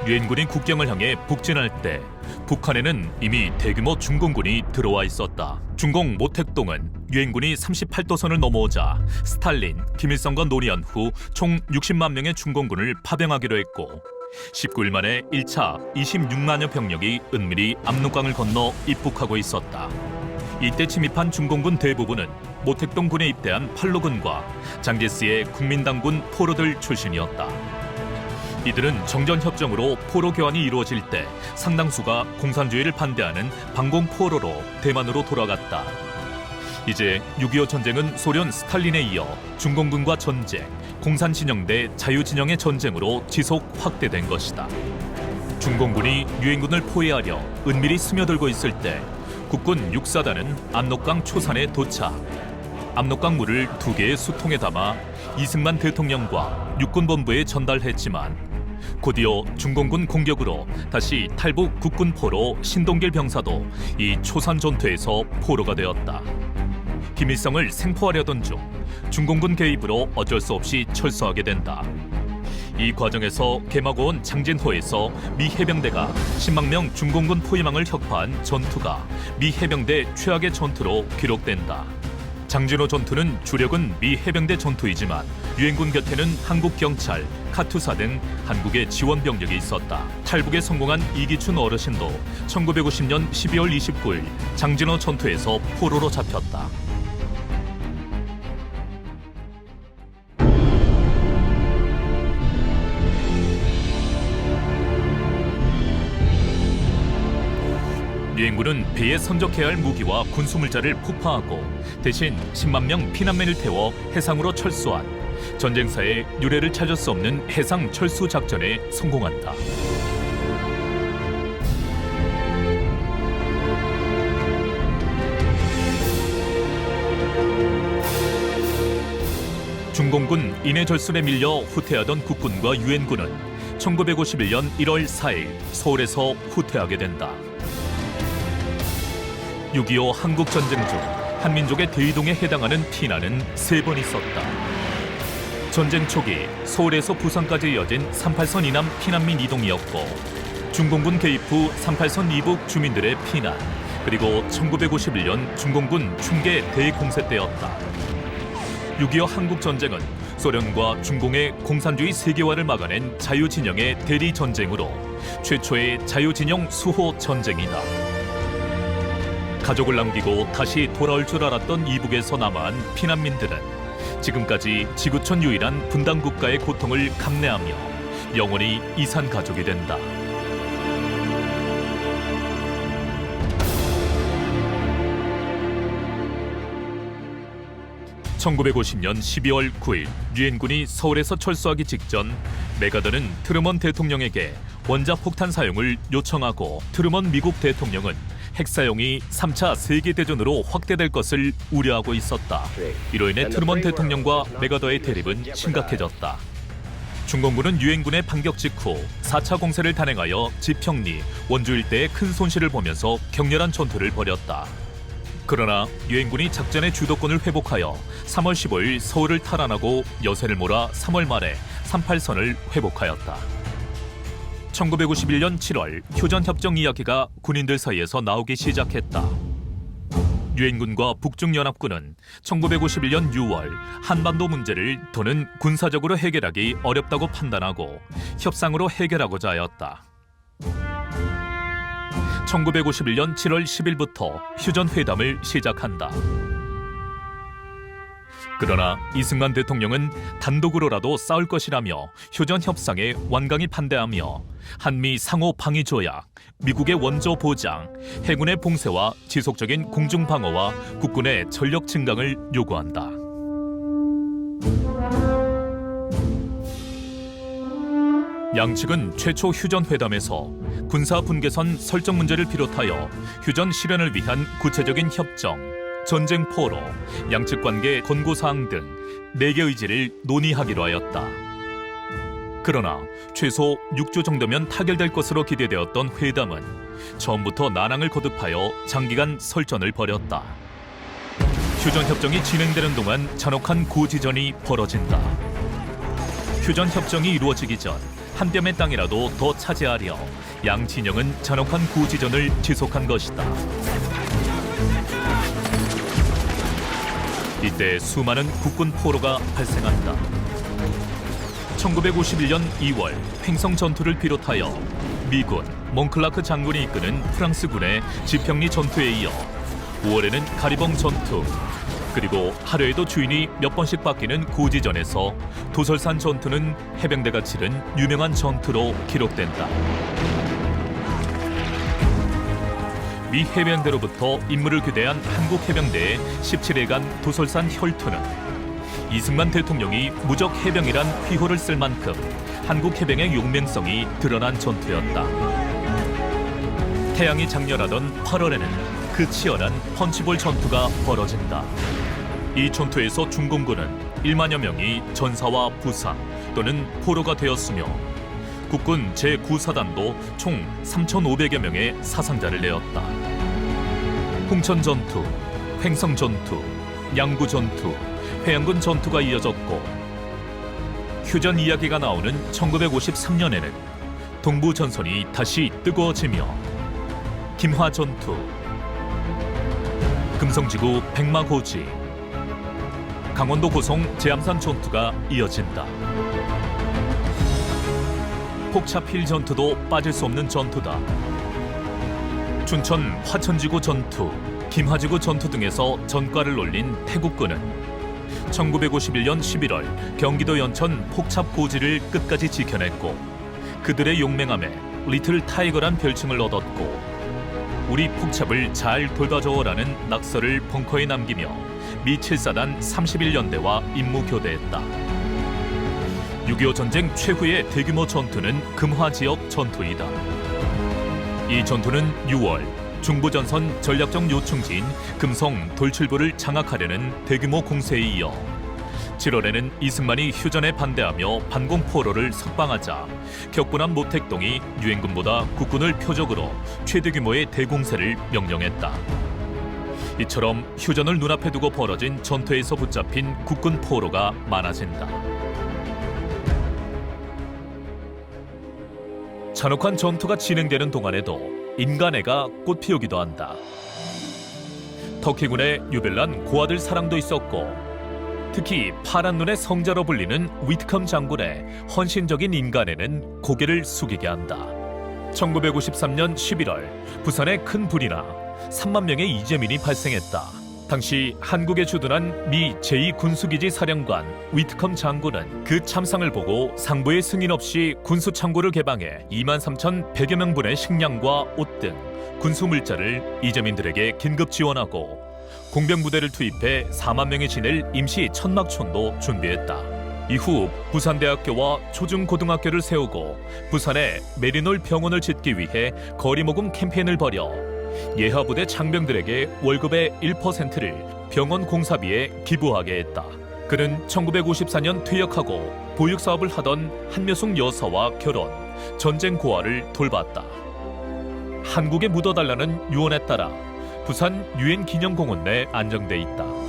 유엔군이 국경을 향해 북진할 때 북한에는 이미 대규모 중공군이 들어와 있었다. 중공 모택동은 유엔군이 38도선을 넘어오자 스탈린, 김일성과 논의한 후 총 60만 명의 중공군을 파병하기로 했고 19일 만에 1차 26만여 병력이 은밀히 압록강을 건너 입북하고 있었다. 이때 침입한 중공군 대부분은 모택동군에 입대한 팔로군과 장제스의 국민당군 포로들 출신이었다. 이들은 정전협정으로 포로 교환이 이루어질 때 상당수가 공산주의를 반대하는 반공 포로로 대만으로 돌아갔다. 이제 6.25 전쟁은 소련 스탈린에 이어 중공군과 전쟁, 공산진영 대 자유진영의 전쟁으로 지속 확대된 것이다. 중공군이 유엔군을 포위하려 은밀히 스며들고 있을 때 국군 육사단은 압록강 초산에 도착. 압록강 물을 2개의 수통에 담아 이승만 대통령과 육군본부에 전달했지만 곧이어 중공군 공격으로 다시 탈북 국군포로 신동길 병사도 이 초산 전투에서 포로가 되었다. 김일성을 생포하려던 중 중공군 개입으로 어쩔 수 없이 철수하게 된다. 이 과정에서 개막원 장진호에서 미 해병대가 10만 명 중공군 포위망을 혁파한 전투가 미 해병대 최악의 전투로 기록된다. 장진호 전투는 주력은 미 해병대 전투이지만 유엔군 곁에는 한국 경찰, 카투사 등 한국의 지원 병력이 있었다. 탈북에 성공한 이기춘 어르신도 1950년 12월 29일 장진호 전투에서 포로로 잡혔다. 유엔군은 배에 선적해야 할 무기와 군수물자를 폭파하고 대신 10만 명 피난민을 태워 해상으로 철수한 전쟁사의 유례를 찾을 수 없는 해상 철수 작전에 성공한다. 중공군 인해 절순에 밀려 후퇴하던 국군과 유엔군은 1951년 1월 4일 서울에서 후퇴하게 된다. 6.25 한국전쟁 중 한민족의 대이동에 해당하는 피난은 3번 있었다. 전쟁 초기 서울에서 부산까지 이어진 38선 이남 피난민 이동이었고 중공군 개입 후 38선 이북 주민들의 피난, 그리고 1951년 중공군 충계 대공세 때였다. 6.25 한국전쟁은 소련과 중공의 공산주의 세계화를 막아낸 자유진영의 대리전쟁으로 최초의 자유진영 수호 전쟁이다. 가족을 남기고 다시 돌아올 줄 알았던 이북에서 남아한 피난민들은 지금까지 지구촌 유일한 분단 국가의 고통을 감내하며 영원히 이산 가족이 된다. (1950년 12월 9일) 유엔군이 서울에서 철수하기 직전 메가더는 트루먼 대통령에게 원자폭탄 사용을 요청하고 트루먼 미국 대통령은 핵 사용이 3차 세계대전으로 확대될 것을 우려하고 있었다. 이로 인해 트루먼 대통령과 메가더의 대립은 심각해졌다. 중공군은 유엔군의 반격 직후 4차 공세를 단행하여 지평리, 원주 일대에 큰 손실을 보면서 격렬한 전투를 벌였다. 그러나 유엔군이 작전의 주도권을 회복하여 3월 15일 서울을 탈환하고 여세를 몰아 3월 말에 38선을 회복하였다. 1951년 7월 휴전협정 이야기가 군인들 사이에서 나오기 시작했다. 유엔군과 북중연합군은 1951년 6월 한반도 문제를 더는 군사적으로 해결하기 어렵다고 판단하고 협상으로 해결하고자 하였다. 1951년 7월 10일부터 휴전회담을 시작한다. 그러나 이승만 대통령은 단독으로라도 싸울 것이라며 휴전 협상에 완강히 반대하며 한미 상호 방위 조약, 미국의 원조 보장, 해군의 봉쇄와 지속적인 공중 방어와 국군의 전력 증강을 요구한다. 양측은 최초 휴전 회담에서 군사 분계선 설정 문제를 비롯하여 휴전 실현을 위한 구체적인 협정, 전쟁 포로, 양측 관계 권고 사항 등 4개 의지를 논의하기로 하였다. 그러나 최소 6주 정도면 타결될 것으로 기대되었던 회담은 처음부터 난항을 거듭하여 장기간 설전을 벌였다. 휴전협정이 진행되는 동안 잔혹한 고지전이 벌어진다. 휴전협정이 이루어지기 전 한 뼘의 땅이라도 더 차지하려 양 진영은 잔혹한 구지전을 지속한 것이다. 이때 수많은 국군 포로가 발생한다. 1951년 2월 횡성 전투를 비롯하여 미군 몽클라크 장군이 이끄는 프랑스군의 지평리 전투에 이어 5월에는 가리봉 전투, 그리고 하루에도 주인이 몇 번씩 바뀌는 구지전에서 도설산 전투는 해병대가 치른 유명한 전투로 기록된다. 미 해병대로부터 임무를 교대한 한국 해병대의 17일간 도설산 혈투는 이승만 대통령이 무적 해병이란 휘호를 쓸 만큼 한국 해병의 용맹성이 드러난 전투였다. 태양이 장렬하던 8월에는 그 치열한 펀치볼 전투가 벌어진다. 이 전투에서 중공군은 1만여 명이 전사와 부상 또는 포로가 되었으며 국군 제9사단도 총 3,500여 명의 사상자를 내었다. 홍천 전투, 횡성 전투, 양구 전투, 회양군 전투가 이어졌고 휴전 이야기가 나오는 1953년에는 동부 전선이 다시 뜨거워지며 김화 전투, 금성지구 백마고지, 강원도 고성 제암산 전투가 이어진다. 폭차필 전투도 빠질 수 없는 전투다. 춘천 화천지구 전투, 김하지구 전투 등에서 전과를 올린 태국군은 1951년 11월 경기도 연천 폭찹고지를 끝까지 지켜냈고 그들의 용맹함에 리틀 타이거란 별칭을 얻었고 우리 폭찹을 잘 돌봐줘라는 낙서를 벙커에 남기며 미 7사단 31연대와 임무 교대했다. 6.25 전쟁 최후의 대규모 전투는 금화 지역 전투이다. 이 전투는 6월 중부전선 전략적 요충지인 금성 돌출부를 장악하려는 대규모 공세에 이어 7월에는 이승만이 휴전에 반대하며 반공포로를 석방하자 격분한 모택동이 유엔군보다 국군을 표적으로 최대 규모의 대공세를 명령했다. 이처럼 휴전을 눈앞에 두고 벌어진 전투에서 붙잡힌 국군 포로가 많아진다. 잔혹한 전투가 진행되는 동안에도 인간애가 꽃피우기도 한다. 터키군의 유벨란 고아들 사랑도 있었고 특히 파란 눈의 성자로 불리는 위트컴 장군의 헌신적인 인간애는 고개를 숙이게 한다. 1953년 11월 부산에 큰 불이 나 3만 명의 이재민이 발생했다. 당시 한국에 주둔한 미 제2군수기지 사령관 위트컴 장군은 그 참상을 보고 상부의 승인 없이 군수창고를 개방해 23,100여 명분의 식량과 옷 등 군수물자를 이재민들에게 긴급 지원하고 공병부대를 투입해 4만 명이 지낼 임시 천막촌도 준비했다. 이후 부산대학교와 초중고등학교를 세우고 부산에 메리놀 병원을 짓기 위해 거리모금 캠페인을 벌여 예하부대 장병들에게 월급의 1%를 병원 공사비에 기부하게 했다. 그는 1954년 퇴역하고 보육사업을 하던 한묘숙 여사와 결혼, 전쟁 고아를 돌봤다. 한국에 묻어달라는 유언에 따라 부산 유엔 기념공원 내 안정돼 있다.